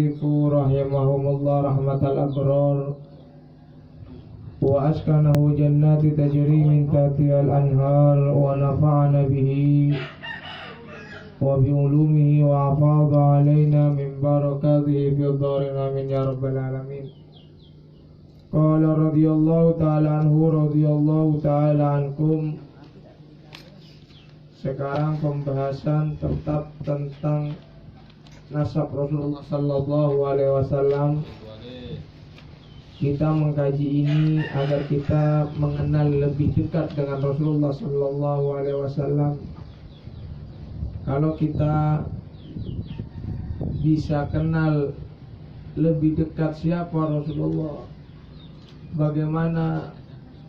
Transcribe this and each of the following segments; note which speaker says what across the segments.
Speaker 1: rahimahumullah rahmatal abrar wa askanahu jannati tajri min tahtihal anhar wa nafa'ana bihi wa bi ulumihi wa afadha alaina min barakatihi fi dharin amin ya rabbal alamin. Qala radhiyallahu ta'ala anhu radhiyallahu ta'ala ankum. Sekarang pembahasan tetap tentang nasab Rasulullah sallallahu alaihi wasallam. Kita mengkaji ini agar kita mengenal lebih dekat dengan Rasulullah sallallahu alaihi wasallam. Kalau kita bisa kenal lebih dekat siapa Rasulullah, bagaimana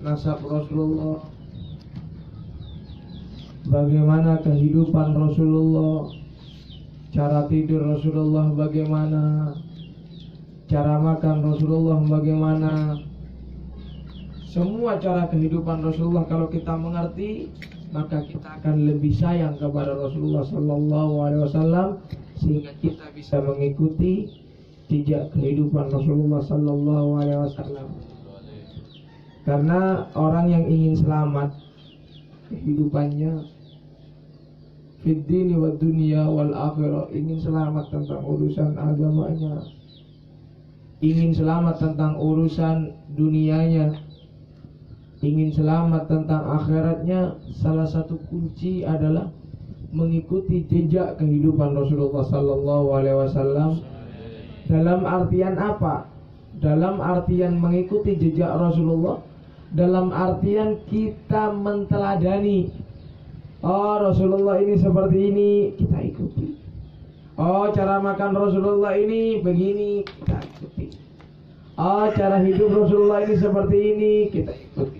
Speaker 1: nasab Rasulullah, bagaimana kehidupan Rasulullah, cara tidur Rasulullah bagaimana, cara makan Rasulullah bagaimana, semua cara kehidupan Rasulullah kalau kita mengerti, maka kita akan lebih sayang kepada Rasulullah sallallahu alaihi wasallam, sehingga kita bisa mengikuti jejak kehidupan Rasulullah sallallahu alaihi wasallam. Karena orang yang ingin selamat kehidupannya fid dini wad dunya wal akhirah, ingin selamat tentang urusan agamanya, ingin selamat tentang urusan dunianya, ingin selamat tentang akhiratnya, salah satu kunci adalah mengikuti jejak kehidupan Rasulullah sallallahu alaihi wasallam. Dalam artian apa? Dalam artian mengikuti jejak Rasulullah, dalam artian kita menteladani. Oh, Rasulullah ini seperti ini, kita ikuti. Oh, cara makan Rasulullah ini begini, kita ikuti. Oh, cara hidup Rasulullah ini seperti ini, kita ikuti.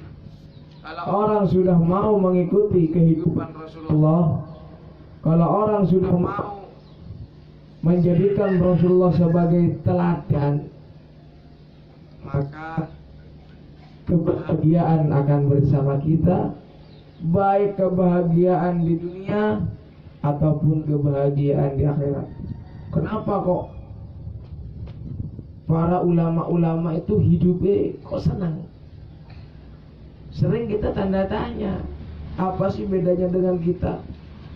Speaker 1: Kalau orang sudah mau mengikuti kehidupan Rasulullah, kalau orang sudah mau menjadikan Rasulullah sebagai teladan, maka kebahagiaan akan bersama kita, baik kebahagiaan di dunia ataupun kebahagiaan di akhirat. Kenapa kok para ulama-ulama itu hidupnya kok senang? Sering kita tanda tanya, apa sih bedanya dengan kita?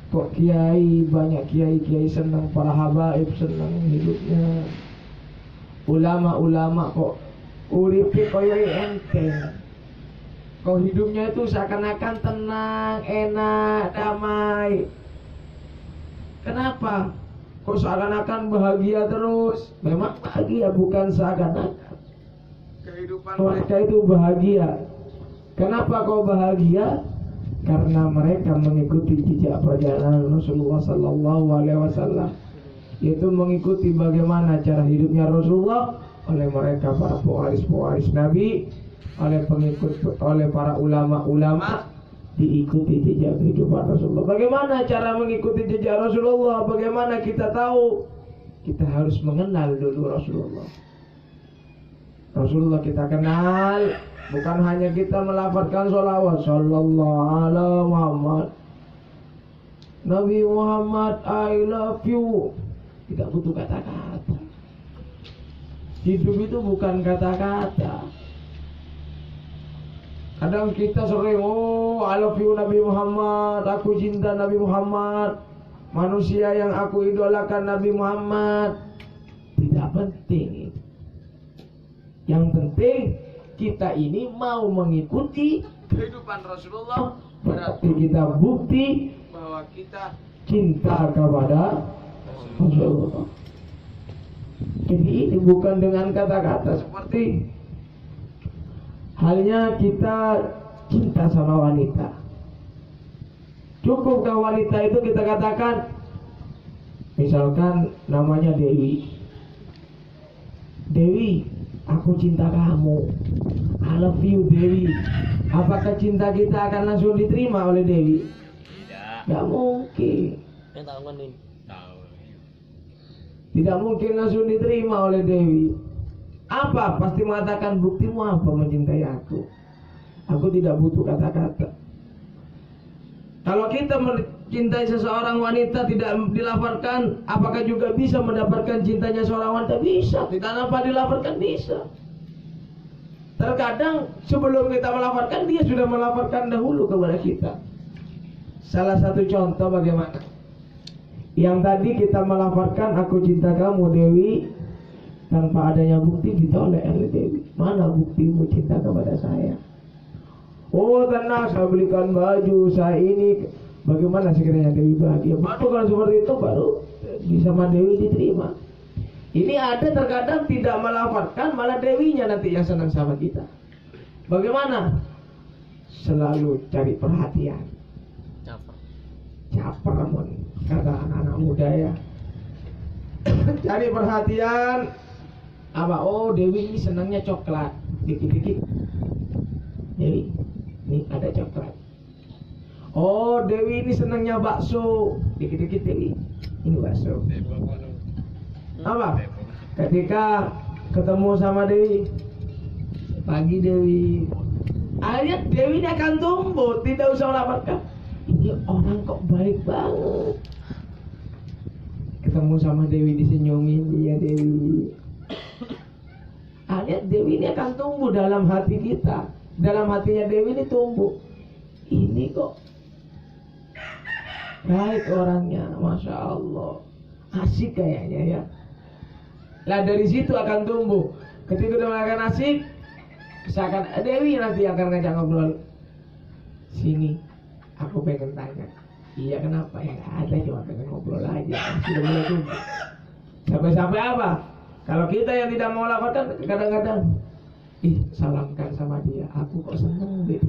Speaker 1: Kok kiai, banyak kiai-kiai senang, para habaib senang hidupnya. Ulama-ulama kok uripe koyo enteng. Kok hidupnya itu seakan-akan tenang, enak, damai. Kenapa? Kok seakan-akan bahagia terus? Memang bahagia, bukan seakan-akan. Kehidupan mereka itu bahagia. Kenapa kok bahagia? Karena mereka mengikuti jejak perjalanan Rasulullah sallallahu alaihi wasallam, yaitu mengikuti bagaimana cara hidupnya Rasulullah oleh mereka para pewaris-pewaris Nabi, oleh para ulama-ulama, diikuti jejak kehidupan Rasulullah. Bagaimana cara mengikuti jejak Rasulullah? Bagaimana kita tahu? Kita harus mengenal dulu Rasulullah. Rasulullah kita kenal, bukan hanya kita melafazkan sholawat sallallahu ala Muhammad, Nabi Muhammad I love you. Tidak butuh kata-kata. Hidup itu bukan kata-kata. Kadang kita sering, oh I love you Nabi Muhammad, aku cinta Nabi Muhammad, manusia yang aku idolakan Nabi Muhammad. Tidak penting. Yang penting kita ini mau mengikuti kehidupan Rasulullah, berarti kita bukti bahwa kita cinta kepada Rasulullah. Jadi ini bukan dengan kata-kata, seperti halnya kita cinta sama wanita. Cukupkah wanita itu kita katakan, misalkan namanya Dewi, Dewi, aku cinta kamu, I love you Dewi. Apakah cinta kita akan langsung diterima oleh Dewi? Tidak. Tidak mungkin. Tidak mungkin langsung diterima oleh Dewi. Apa? Pasti mengatakan, buktimu apa mencintai aku? Aku tidak butuh kata-kata. Kalau kita mencintai seseorang wanita tidak dilafalkan, apakah juga bisa mendapatkan cintanya seorang wanita? Bisa. Tidak tanpa dilafalkan bisa. Terkadang sebelum kita melafalkan, dia sudah melafalkan dahulu kepada kita. Salah satu contoh bagaimana? Yang tadi kita melafalkan, aku cinta kamu Dewi, tanpa adanya bukti ditolak oleh Dewi. Mana buktimu cinta kepada saya? Oh tenang, saya belikan baju, saya ini. Bagaimana sekiranya Dewi bahagia? Baru kalau seperti itu baru sama Dewi diterima. Ini ada terkadang tidak melafalkan, malah Dewinya nanti yang senang sama kita. Bagaimana? Selalu cari perhatian. Caper kata anak-anak muda ya. Cari perhatian. Apa? Oh Dewi ini senangnya coklat. Dikit-dikit. Dewi, ini ada coklat. Oh Dewi ini senangnya bakso. Dikit-dikit Dewi, ini bakso. Apa? Ketika ketemu sama Dewi, pagi Dewi, akhirnya Dewi ini akan tumbuh. Tidak usah melapatkan. Ini orang kok baik banget. Ketemu sama Dewi disenyumin dia Dewi. Akhirnya Dewi ini akan tumbuh dalam hati kita. Dalam hatinya Dewi ini tumbuh. Ini kok baik orangnya, Masya Allah. Asik kayaknya ya. Lah dari situ akan tumbuh. Ketika udah akan asik, misalkan Dewi nanti akan ngajak ngobrol. Sini, aku pengen tanya. Iya kenapa ya? Nggak ada, cuma pengen ngobrol aja. Sudah mulai tumbuh. Sampai-sampai apa? Kalau kita yang tidak mau lakukan, kadang-kadang salamkan sama dia. Aku kok seneng deh.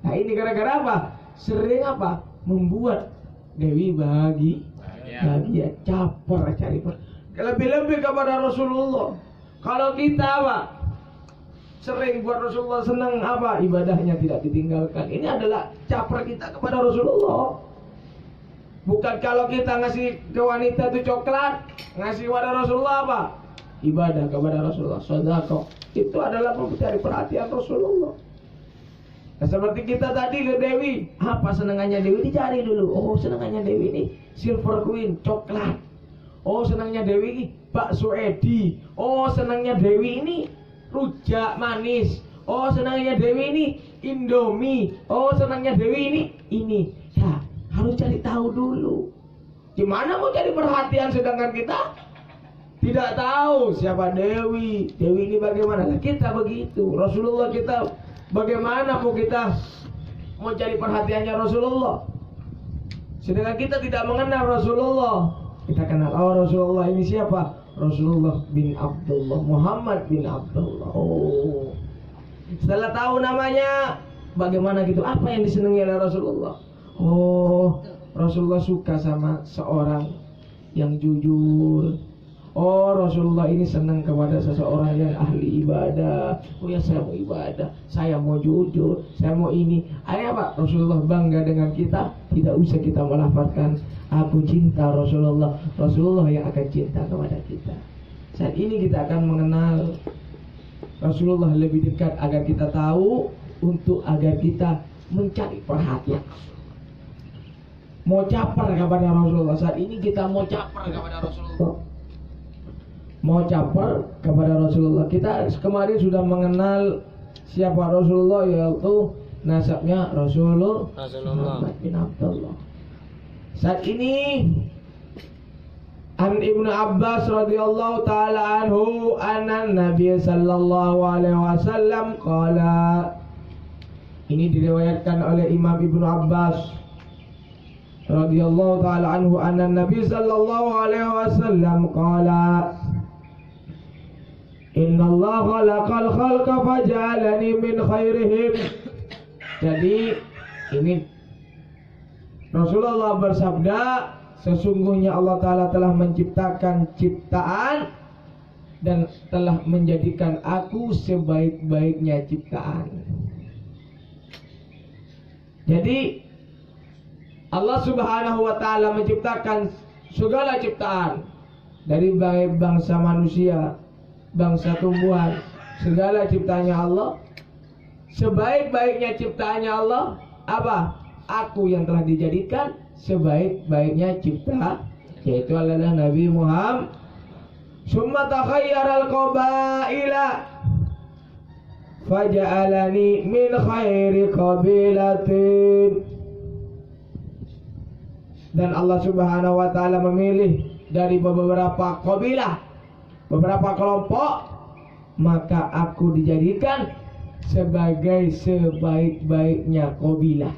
Speaker 1: Nah ini gara-gara apa? Sering apa? Membuat Dewi bahagia, caper, cari lebih-lebih kepada Rasulullah. Kalau kita apa? Sering buat Rasulullah senang apa? Ibadahnya tidak ditinggalkan. Ini adalah caper kita kepada Rasulullah. Bukan kalau kita ngasih ke wanita itu coklat, ngasih kepada Rasulullah apa? Ibadah kepada Rasulullah, sedekah. Itu adalah mencari perhatian Rasulullah. Nah, seperti kita tadi ke Dewi, apa senangannya Dewi? Dicari dulu. Oh, senangannya Dewi ini Silver Queen, coklat. Oh, senangnya Dewi ini bakso Edi. Oh, senangnya Dewi ini rujak manis. Oh, senangnya Dewi ini Indomie. Oh, senangnya Dewi ini. Ya, harus cari tahu dulu. Gimana mau cari perhatian sedangkan kita tidak tahu siapa Dewi. Dewi ini bagaimana? Nah, kita begitu. Rasulullah kita bagaimana mau cari perhatiannya Rasulullah? Sedangkan kita tidak mengenal Rasulullah. Kita kenal, oh Rasulullah ini siapa? Rasulullah bin Abdullah, Muhammad bin Abdullah. Oh, setelah tahu namanya, bagaimana gitu? Apa yang disenangi oleh Rasulullah? Oh, Rasulullah suka sama seorang yang jujur. Oh, Rasulullah ini senang kepada seseorang yang ahli ibadah. Oh ya, saya mau ibadah, saya mau jujur, saya mau ini. Ayo Pak, Rasulullah bangga dengan kita. Tidak usah kita melafalkan aku cinta Rasulullah. Rasulullah yang akan cinta kepada kita. Saat ini kita akan mengenal Rasulullah lebih dekat agar kita tahu, untuk agar kita mencari perhatian. Mau caper kepada Rasulullah. Saat ini kita mau caper kepada Rasulullah. Mau caper kepada Rasulullah. Kita kemarin sudah mengenal siapa Rasulullah, yaitu nasabnya Rasulullah Muhammad bin Abdullah. Saat ini An Ibnu Abbas radhiyallahu taala anhu anna Nabi sallallahu alaihi wasallam qala. Ini diriwayatkan oleh Imam Ibnu Abbas radhiyallahu taala anhu anna Nabi sallallahu alaihi wasallam qala. Inna Allah khalaqal khalqa faj'alani min khairihim. Jadi ini Rasulullah bersabda, sesungguhnya Allah Ta'ala telah menciptakan ciptaan dan telah menjadikan aku sebaik-baiknya ciptaan. Jadi Allah Subhanahu wa Ta'ala menciptakan segala ciptaan, dari bangsa manusia, bangsa tumbuhan, segala ciptanya Allah. Sebaik-baiknya ciptaannya Allah apa? aku yang telah dijadikan sebaik-baiknya cipta, yaitu adalah Nabi Muhammad. Summa takhayyara al-qabaila faja'alani min khairi qabilatin. Dan Allah Subhanahu wa taala memilih dari beberapa kabilah, beberapa kelompok, maka aku dijadikan sebagai sebaik-baiknya kabilah.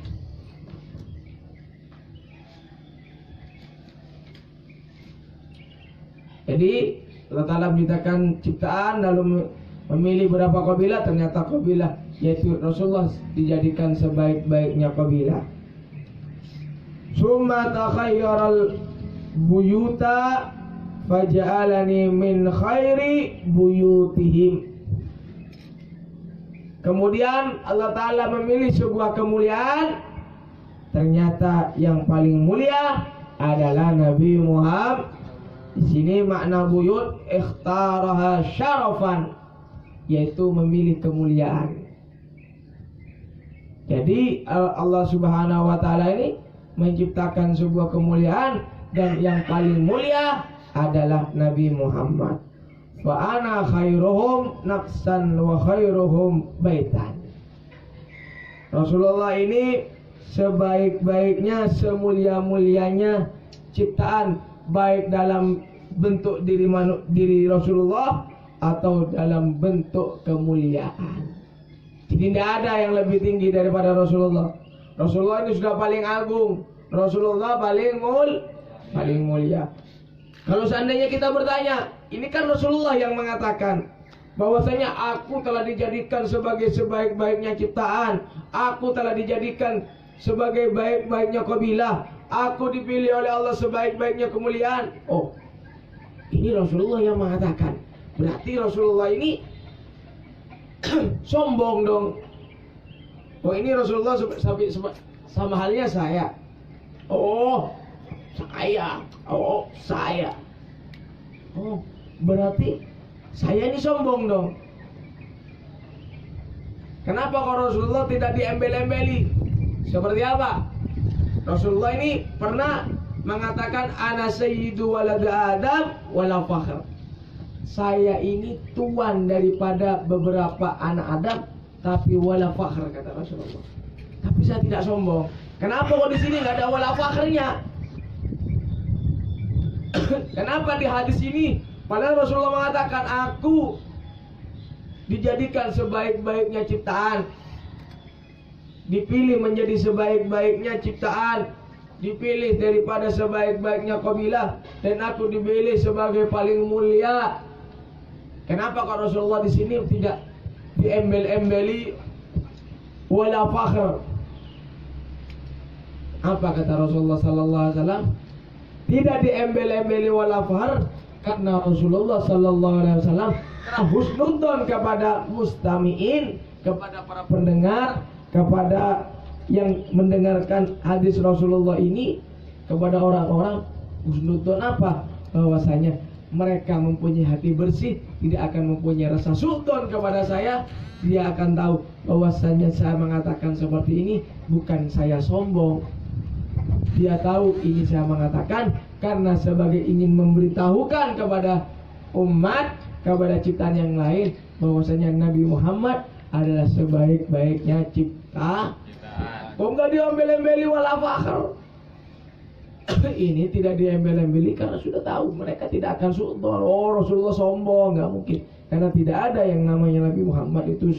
Speaker 1: Jadi Allah Ta'ala menciptakan ciptaan lalu memilih beberapa kabilah, ternyata kabilah yaitu Rasulullah dijadikan sebaik-baiknya kabilah. Summa takhayyara buyuta faja'alani min khairi buyutihim. Kemudian Allah Ta'ala memilih sebuah kemuliaan, ternyata yang paling mulia adalah Nabi Muhammad. Di sini makna buyut ikhtaraha syarafan, yaitu memilih kemuliaan. Jadi Allah Subhanahu wa taala ini menciptakan sebuah kemuliaan, dan yang paling mulia adalah Nabi Muhammad. Wa ana khairuhum nafsan wa khairuhum baitan. Rasulullah ini sebaik-baiknya, semulia-mulianya ciptaan, baik dalam bentuk diri Rasulullah atau dalam bentuk kemuliaan. Jadi tidak ada yang lebih tinggi daripada Rasulullah. Rasulullah ini sudah paling agung, Rasulullah paling mulia. Kalau seandainya kita bertanya, ini kan Rasulullah yang mengatakan bahwasanya aku telah dijadikan sebagai sebaik-baiknya ciptaan, aku telah dijadikan sebagai baik-baiknya kabilah, aku dipilih oleh Allah sebaik-baiknya kemuliaan. Oh, ini Rasulullah yang mengatakan. Berarti Rasulullah ini sombong dong. Oh, ini Rasulullah sama halnya saya. Oh, saya. Oh, saya. Oh, berarti saya ini sombong dong. Kenapa kalau Rasulullah tidak diembel-embeli? Seperti apa? Rasulullah ini pernah mengatakan ana sayyidu walad Adam wala fakhr. Saya ini tuan daripada beberapa anak Adam, tapi wala fakhr, kata Rasulullah. Tapi saya tidak sombong. Kenapa kok di sini nggak ada wala fakhrnya? Kenapa di hadis ini padahal Rasulullah mengatakan aku dijadikan sebaik-baiknya ciptaan, dipilih menjadi sebaik-baiknya ciptaan, dipilih daripada sebaik-baiknya kabilah, dan aku dipilih sebagai paling mulia. Kenapa kok Rasulullah di sini tidak diembel-embeli wala fakhr? Apa kata Rasulullah sallallahu alaihi wasallam? Tidak diembel-embeli wala fakhr karena Rasulullah sallallahu alaihi wasallam husnudzon kepada mustami'in, kepada para pendengar, kepada yang mendengarkan hadis Rasulullah ini, kepada orang-orang husnudzon apa? Bahwasanya mereka mempunyai hati bersih, tidak akan mempunyai rasa sudzon kepada saya. Dia akan tahu bahwasanya saya mengatakan seperti ini bukan saya sombong. Dia tahu ini saya mengatakan karena sebagai ingin memberitahukan kepada umat, kepada ciptaan yang lain, bahwasanya Nabi Muhammad adalah sebaik-baiknya cipta. Kok nggak diembel-embeli wala fakhr? Ini tidak diembel-embeli karena sudah tahu mereka tidak akan sudzon. Oh, Rasulullah sombong, nggak mungkin. Karena tidak ada yang namanya Nabi Muhammad itu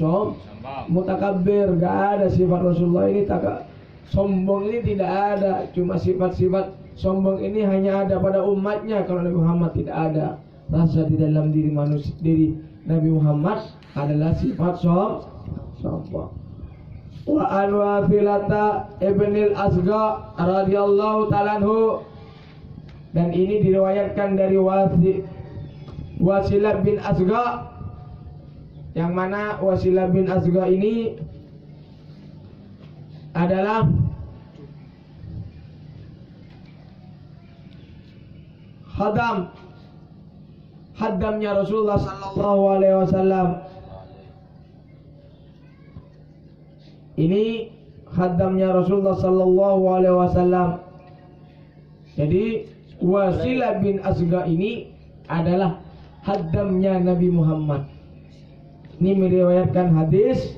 Speaker 1: mutakabbir. Nggak ada sifat Rasulullah ini sombong, ini tidak ada. Cuma sifat-sifat sombong ini hanya ada pada umatnya. Kalau Nabi Muhammad tidak ada. Rasa di dalam diri manusia, diri Nabi Muhammad adalah sifat sombong. Wa an Wafilata ibnil Asqa radhiyallahu ta'ala anhu, dan ini diriwayatkan dari Wasilah bin Asqa, yang mana Wasilah bin Asqa ini adalah khaddamnya Rasulullah sallallahu alaihi wasallam. Ini khaddamnya Rasulullah sallallahu alaihi wasallam. Jadi Wasilah bin Asqa ini adalah khaddamnya Nabi Muhammad. Ini meriwayatkan hadis.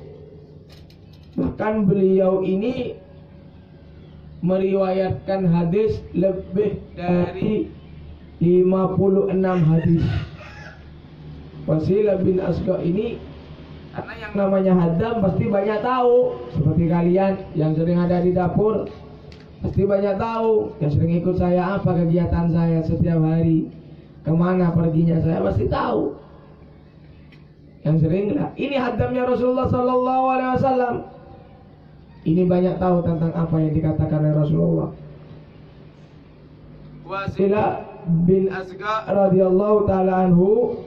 Speaker 1: Bahkan beliau ini meriwayatkan hadis lebih dari 56 hadis. Wasilah bin Asqa ini, karena yang namanya haddam pasti banyak tahu. Seperti kalian yang sering ada di dapur, pasti banyak tahu. Yang sering ikut saya, apa kegiatan saya setiap hari, kemana perginya saya, pasti tahu. Yang sering lah. Ini haddamnya Rasulullah sallallahu alaihi wasallam. Ini banyak tahu tentang apa yang dikatakan oleh Rasulullah. Wasilah bin Asqa radhiyallahu taala anhu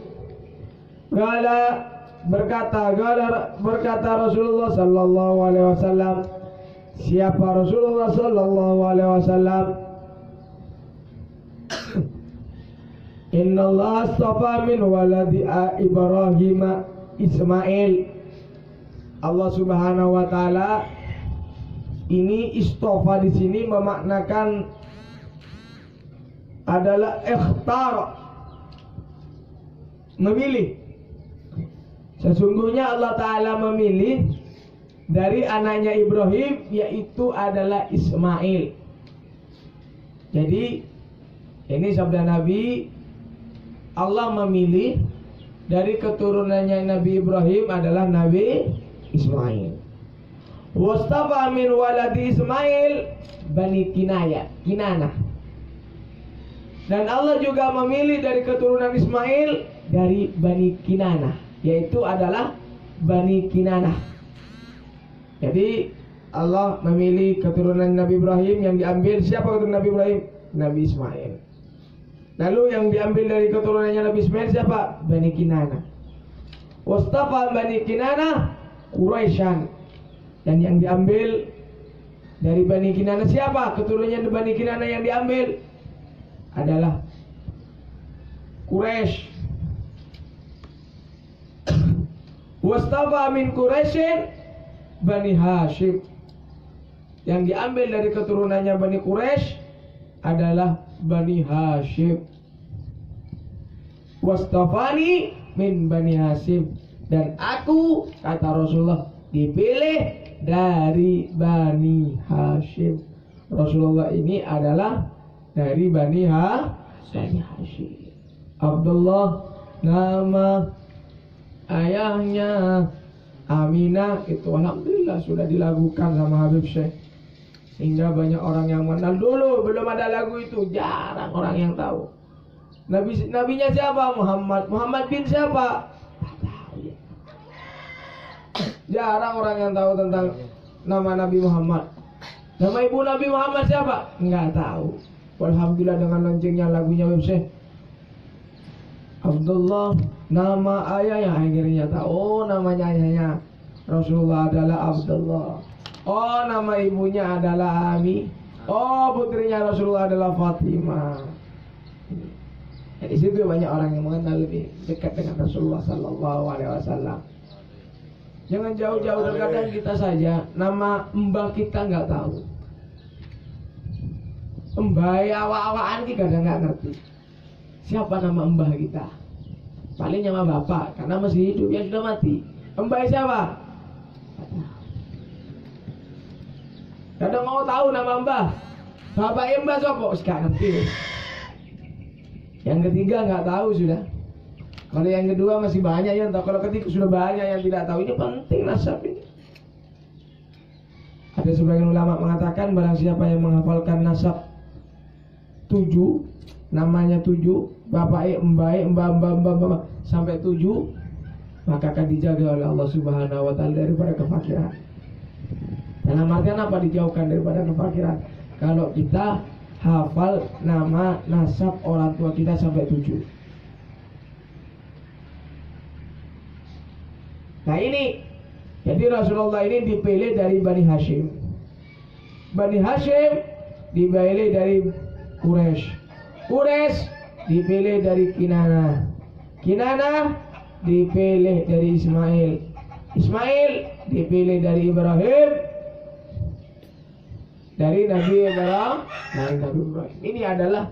Speaker 1: berkata Rasulullah sallallahu alaihi wasallam, siapa Rasulullah sallallahu alaihi wasallam? Inna Allah astafa min waladi Ibrahim Ismail. Allah Subhanahu wa taala ini istofa di sini memaknakan adalah ikhtar, memilih. Sesungguhnya Allah Ta'ala memilih dari anaknya Ibrahim, yaitu adalah Ismail. Jadi ini sabda Nabi, Allah memilih dari keturunannya Nabi Ibrahim adalah Nabi Ismail. Wastafa min waladi Ismail Bani Kinanah. Dan Allah juga memilih dari keturunan Ismail dari Bani Kinanah, yaitu adalah Bani Kinanah. Jadi Allah memilih keturunan Nabi Ibrahim, yang diambil siapa keturunan Nabi Ibrahim? Nabi Ismail. Lalu yang diambil dari keturunannya Nabi Ismail siapa? Bani Kinanah. Wastafa Bani Kinanah Quraisyan. Dan yang diambil dari Bani Kinanah siapa? Keturunannya Bani Kinanah yang diambil adalah Quraisy. Wastafa min Quraisyin Bani Hashim. Yang diambil dari keturunannya Bani Quraisy adalah Bani Hashim. Wastafani min Bani Hashim. Dan aku, kata Rasulullah, dipilih dari Bani Hashim. Rasulullah ini adalah dari Bani Hashim. Abdullah nama ayahnya, Aminah itu alhamdulillah sudah dilakukan sama Habib Syekh, sehingga banyak orang yang mengenal. Dulu belum ada lagu itu, jarang orang yang tahu. Nabinya siapa? Muhammad bin siapa? Tak tahu ya. Jarang orang yang tahu tentang nama Nabi Muhammad. Nama ibu Nabi Muhammad siapa? Enggak tahu. Alhamdulillah dengan loncengnya lagunya Habib Syekh, Abdullah nama ayahnya, akhirnya tahu. Oh, namanya ayahnya Rasulullah adalah Abdullah. Oh, nama ibunya adalah Ami. Oh, putrinya Rasulullah adalah Fatimah. Di situ banyak orang yang mengenal lebih dekat dengan Rasulullah sallallahu alaihi wasallam. Jangan jauh-jauh, terkadang kita saja nama mbah kita nggak tahu. Mbah awak-awakan kita kadang nggak ngerti siapa nama mbah kita. Paling nama bapak, karena masih hidup, yang sudah mati. Mbah siapa? Kadang mau tahu nama mbah. Bapak mbah sopo? Sekarang ngerti. Yang ketiga nggak tahu sudah. Kalau yang kedua masih banyak yang tahu. Kalau ketiga sudah banyak yang tidak tahu. Ini penting nasab ini. Ada sebagian ulama mengatakan barang siapa yang menghafalkan nasab 7, namanya 7, bapak mbah sampai 7, maka akan dijaga oleh Allah Subhanahu wa taala daripada kefakiran. Dalam artian apa dijauhkan daripada kefakiran? Kalau kita hafal nama nasab orang tua kita sampai 7. Nah ini, jadi Rasulullah ini dipilih dari Bani Hashim. Bani Hashim dipilih dari Quraisy. Quraisy dipilih dari Kinanah. Kinanah dipilih dari Ismail. Ismail dipilih dari Ibrahim. dari Nabi Ibrahim. Ini adalah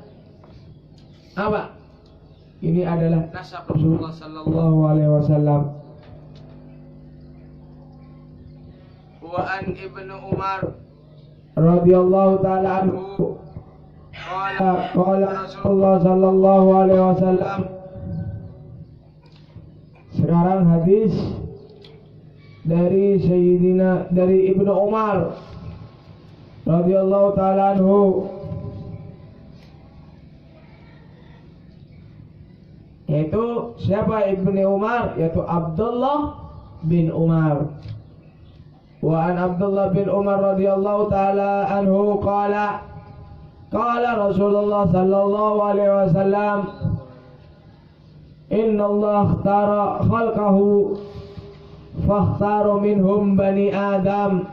Speaker 1: apa? Ini adalah nasab Rasulullah sallallahu alaihi wasallam. Wa an Ibnu Umar radhiyallahu taala anhu qala Rasulullah sallallahu alaihi wasallam. Sekarang hadis dari Sayyidina, dari Ibnu Umar radhiyallahu taala anhu, yaitu siapa Ibnu Umar? Yaitu Abdullah bin Umar. Wa an Abdullah bin Umar radhiyallahu taala anhu qala Rasulullah sallallahu alaihi wasallam, inna Allah ikhtara khalqahu fakhtara minhum bani Adam,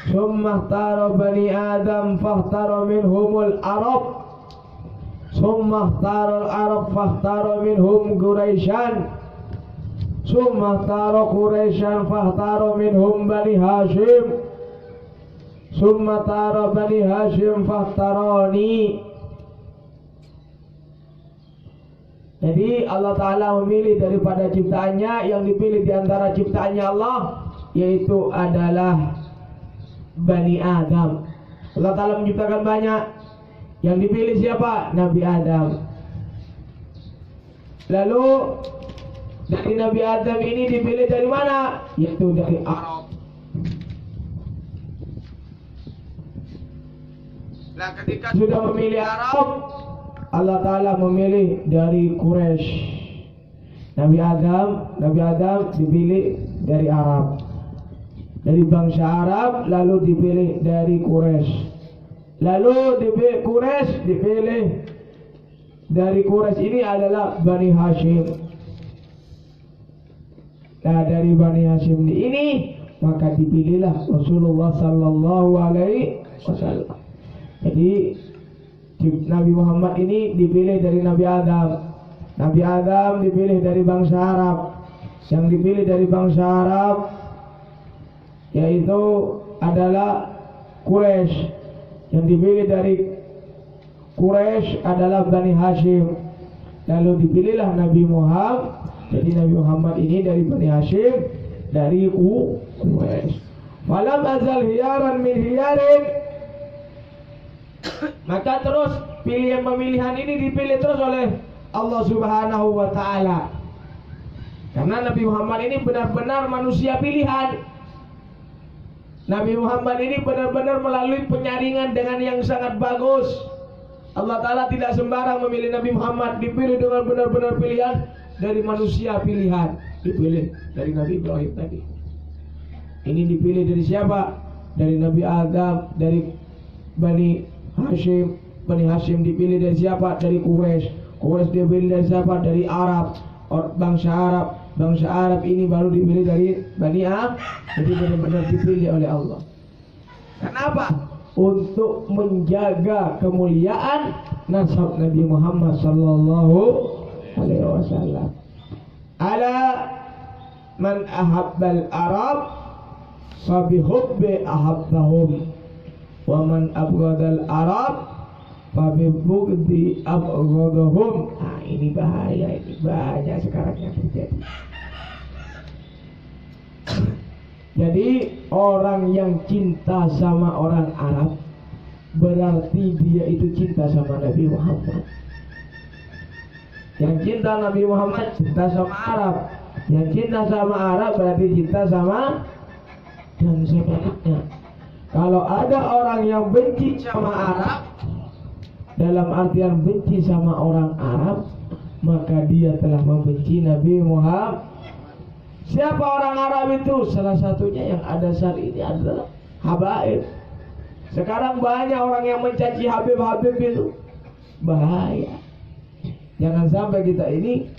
Speaker 1: summa ikhtara bani Adam fakhtara minhumul Arab, summa ikhtara al-Arab fakhtara minhum Quraisyan, summa ikhtara Quraisyan fakhtara minhum bani Hashim, summa ikhtara bani Hashim fakhtarani. Jadi Allah Ta'ala memilih daripada ciptaannya, yang dipilih di antara ciptaannya Allah yaitu adalah Bani Adam. Allah Ta'ala menciptakan banyak, yang dipilih siapa? Nabi Adam. Lalu dari Nabi Adam ini dipilih dari mana? Yaitu dari Arab. Nah, ketika sudah memilih Arab, Allah Ta'ala memilih dari Quraisy. Nabi Adam dipilih dari Arab, dari bangsa Arab, lalu dipilih dari Quraisy. Lalu Quraisy dipilih dari Quraisy ini adalah Bani Hashim. Nah, dari Bani Hashim ini maka dipilihlah Rasulullah sallallahu alaihi wasallam. Jadi Nabi Muhammad ini dipilih dari Nabi Adam. Nabi Adam dipilih dari bangsa Arab. Yang dipilih dari bangsa Arab yaitu adalah Quraisy. Yang dipilih dari Quraisy adalah Bani Hashim. Lalu dipilihlah Nabi Muhammad. Jadi Nabi Muhammad ini dari Bani Hashim, dari Quraisy. Falam azal hiyaran min hiyarin. Maka terus pemilihan ini dipilih terus oleh Allah Subhanahu wa Ta'ala. Karena Nabi Muhammad ini benar-benar manusia pilihan. Nabi Muhammad ini benar-benar melalui penyaringan dengan yang sangat bagus. Allah Ta'ala tidak sembarang memilih Nabi Muhammad, dipilih dengan benar-benar pilihan dari manusia pilihan. Dipilih dari Nabi Ibrahim tadi. Ini dipilih dari siapa? Dari Nabi Adam, dari Bani Hashim. Bani Hashim dipilih dari siapa? Dari Quraisy. Quraisy dipilih dari siapa? Dari Arab, bangsa Arab. Bangsa Arab ini baru dipilih dari Bani Adam. Jadi benar-benar dipilih oleh Allah. Kenapa? Untuk menjaga kemuliaan nasab Nabi Muhammad sallallahu alaihi wasallam. Ala man ahabbal Arab fabihubbi ahabbahum, wa man abghadal Arab fabibugdi abghadahum. Nah, ini bahaya, ini banyak sekarang yang terjadi. Jadi orang yang cinta sama orang Arab berarti dia itu cinta sama Nabi Muhammad. Yang cinta Nabi Muhammad cinta sama Arab. Yang cinta sama Arab berarti cinta sama, dan sebaliknya. Kalau ada orang yang benci sama Arab, dalam artian benci sama orang Arab, maka dia telah membenci Nabi Muhammad. Siapa orang Arab itu? Salah satunya yang ada saat ini adalah habaib. Sekarang banyak orang yang mencaci Habib-Habib itu. Bahaya. Jangan sampai kita ini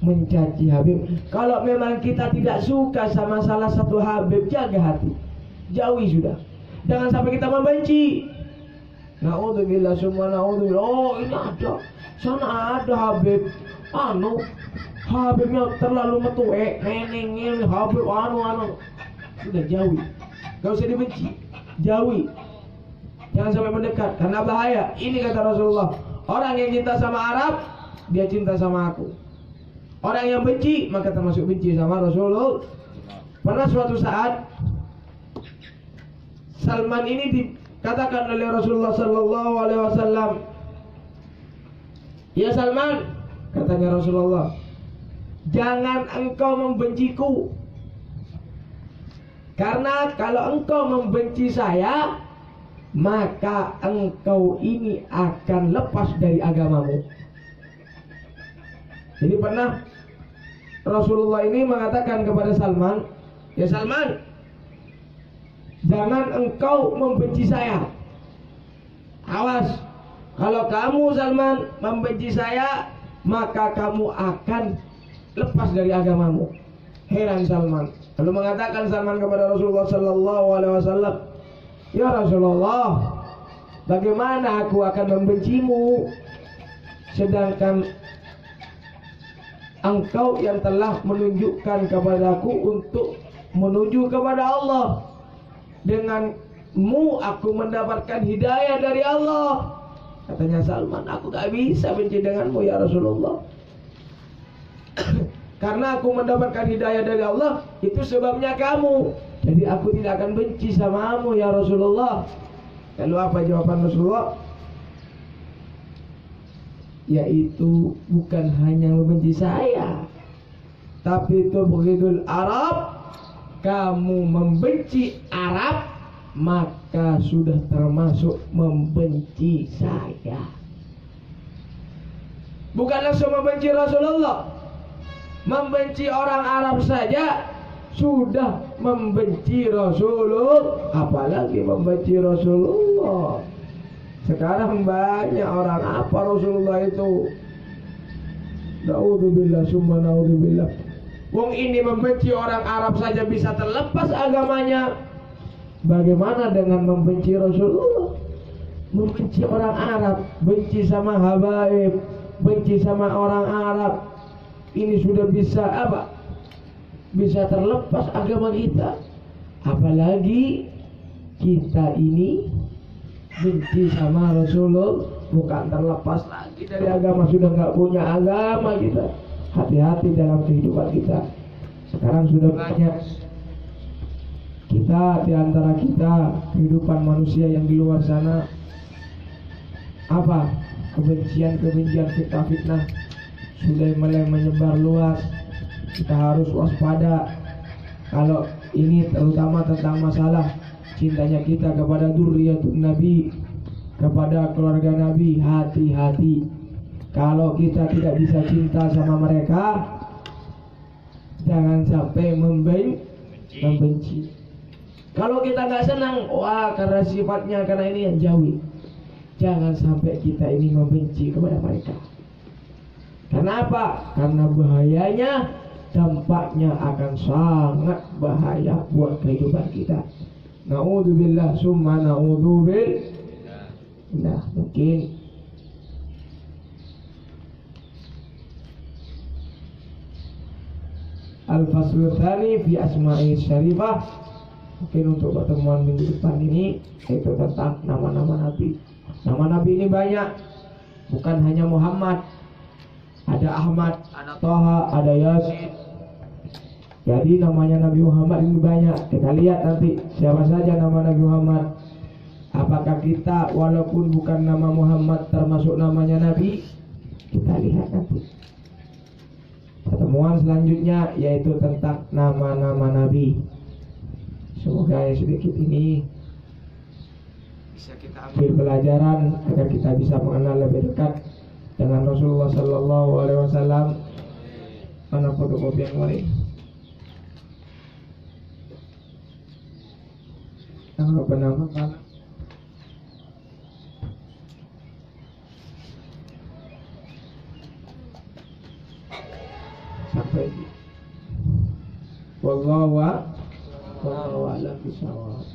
Speaker 1: mencaci Habib. Kalau memang kita tidak suka sama salah satu Habib, jaga hati, jauhi sudah. Jangan sampai kita membenci. Na'udzubillah, semua na'udzubillah. Oh, ini ada, sana ada Habib Habibnya terlalu metuek, nenengin Habib anu. Sudah jauhi. Gak usah dibenci, jauhi. jangan sampai mendekat karena bahaya. Ini kata Rasulullah, orang yang cinta sama Arab, dia cinta sama aku. Orang yang benci, maka termasuk benci sama Rasulullah. Pernah suatu saat Salman ini dikatakan oleh Rasulullah sallallahu alaihi wasallam, "Ya Salman," katanya Rasulullah, "jangan engkau membenciku. Karena kalau engkau membenci saya, maka engkau ini akan lepas dari agamamu." Jadi pernah Rasulullah ini mengatakan kepada Salman, "Ya Salman, jangan engkau membenci saya. Awas, kalau kamu Salman membenci saya, maka kamu akan lepas dari agamamu." Heran Salman. Lalu mengatakan Salman kepada Rasulullah sallallahu alaihi wasallam, "Ya Rasulullah, bagaimana aku akan membencimu sedangkan engkau yang telah menunjukkan kepadaku untuk menuju kepada Allah. Denganmu aku mendapatkan hidayah dari Allah." Katanya Salman, "Aku gak bisa benci denganmu ya Rasulullah. Karena aku mendapatkan hidayah dari Allah, itu sebabnya kamu. Jadi aku tidak akan benci samamu ya Rasulullah." Lalu apa jawaban Rasulullah? Yaitu bukan hanya membenci saya, tapi tubghidul Arab, kamu membenci Arab, maka sudah termasuk membenci saya. Bukan langsung membenci Rasulullah. Membenci orang Arab saja sudah membenci Rasulullah, apalagi membenci Rasulullah. Sekarang banyak orang apa Rasulullah itu. Naudzubillah summa naudzubillah. Wong ini membenci orang Arab saja bisa terlepas agamanya. Bagaimana dengan membenci Rasulullah? Membenci orang Arab, benci sama habaib, benci sama orang Arab. Ini sudah bisa apa? Bisa terlepas agama kita. Apalagi kita ini benci sama Rasulullah, bukan terlepas lagi dari agama, sudah nggak punya agama kita. Hati-hati dalam kehidupan kita. Sekarang sudah banyak kita di antara kita, kehidupan manusia yang di luar sana, apa? Kebencian-kebencian, fitnah-fitnah sudah mulai menyebar luas. Kita harus waspada. Kalau ini terutama tentang masalah cintanya kita kepada dzurriyyatun Nabi, kepada keluarga Nabi, hati-hati. Kalau kita tidak bisa cinta sama mereka, jangan sampai membenci. Kalau kita nggak senang, wah karena sifatnya, karena ini, yang jauhi. Jangan sampai kita ini membenci kepada mereka. Kenapa? Karena bahayanya, dampaknya akan sangat bahaya buat kehidupan kita. Naudzubillah summa naudzubillah. Nah, mungkin Al-Faslu Tsani fi Asma'i Syarifah. Mungkin untuk pertemuan minggu depan ini yaitu tentang nama-nama Nabi. Nama Nabi ini banyak, bukan hanya Muhammad. Ada Ahmad, ada Toha, ada Yasin. Jadi namanya Nabi Muhammad ini banyak. Kita lihat nanti siapa saja nama Nabi Muhammad. Apakah kita walaupun bukan nama Muhammad termasuk namanya Nabi? Kita lihat nanti. Pertemuan selanjutnya yaitu tentang nama-nama Nabi. Semoga yang sedikit ini bisa kita ambil pelajaran agar kita bisa mengenal lebih dekat dengan Rasulullah sallallahu alaihi wasallam. Mana fotokopi yang lain? Yang bernama mana? Sampai di wallahu a'lam bishawab.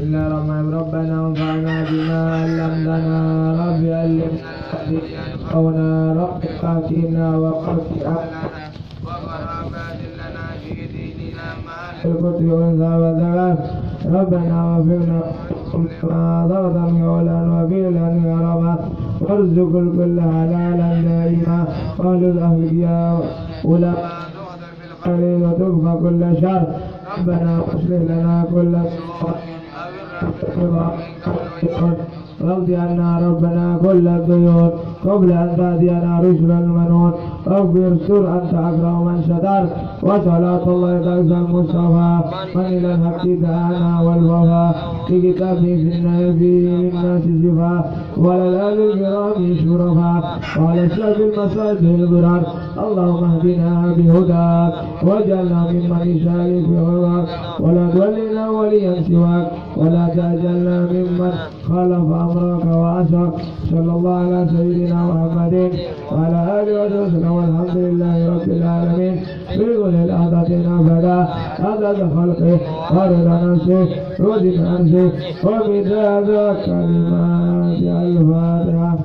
Speaker 1: الله الرحمن ربنا وانفعنا بما علمتنا رب علمنا قونا رب قاتلنا وقاتل الكتب والأنثى والذكر ربنا وفقنا ما ضغط قولا وفعلا يا رب وارزق الكل حلالا دائما واهل أهلياء علماء قليل وتبقى كل شر ربنا واصلح لنا كل رضي عنا ربنا كل الديون قبل أن تأتينا رسل المنون اغفر سر أنت أكرم من ستر وصلاة الله تعالى المصطفى من إلى الحق دعانا والوفاء في كتابه في للناس شفاء وعلى الآل الكرام شرفاء وعلى الشرف المساجد البرار اللهم اهدنا بهداك واجعلنا ممن يشارك في غواك ولا تولنا وليا سواك ولا تجعلنا ممن خالف أمرك وعصاك صلى الله على سيدنا محمد وعلى آله وسلم والحمد لله رب العالمين بكل الأعداد أبدا عدد خلقه ورضا نفسه ودين أنسه ومداد كلمات الفاتحة.